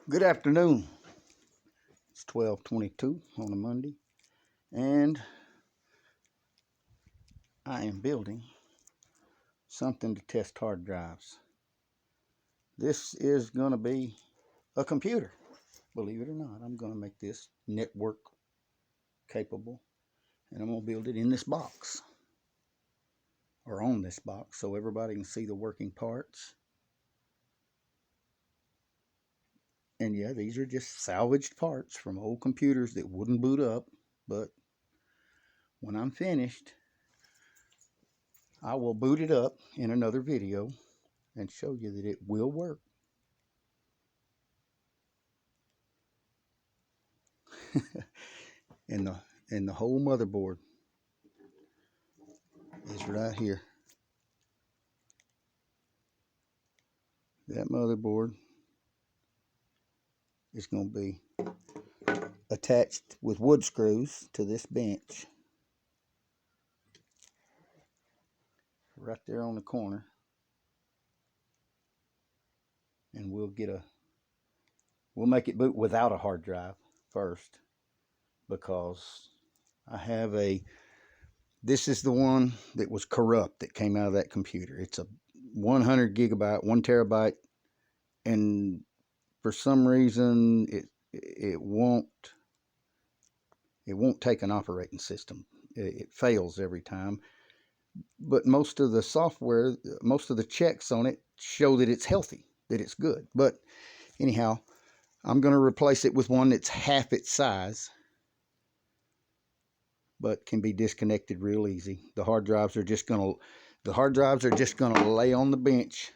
Good afternoon. It's 12:22 on a Monday, and I am building something to test hard drives. This is going to be a computer. Believe it or not, I'm going to make this network capable, and I'm going to build it in this box or on this box so everybody can see the working parts. And yeah, these are just salvaged parts from old computers that wouldn't boot up, but when I'm finished, I will boot it up in another video and show you that it will work. and the whole motherboard is right here. That motherboard is going to be attached with wood screws to this bench right there on the corner, and we'll make it boot without a hard drive first, because I have this is the one that was corrupt that came out of that computer. It's a 100 gigabyte, 1 terabyte, and for some reason it won't take an operating system. It fails every time. But most of the software, most of the checks on it show that it's healthy, that it's good. But anyhow, I'm going to replace it with one that's half its size, but can be disconnected real easy. The hard drives are just going to lay on the bench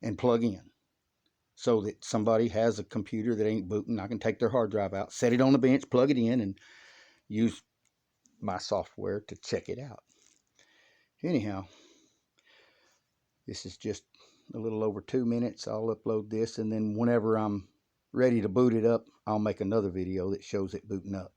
and plug in, so that somebody has a computer that ain't booting. I can take their hard drive out, set it on the bench, plug it in, and use my software to check it out. Anyhow, this is just a little over 2 minutes. I'll upload this, and then whenever I'm ready to boot it up, I'll make another video that shows it booting up.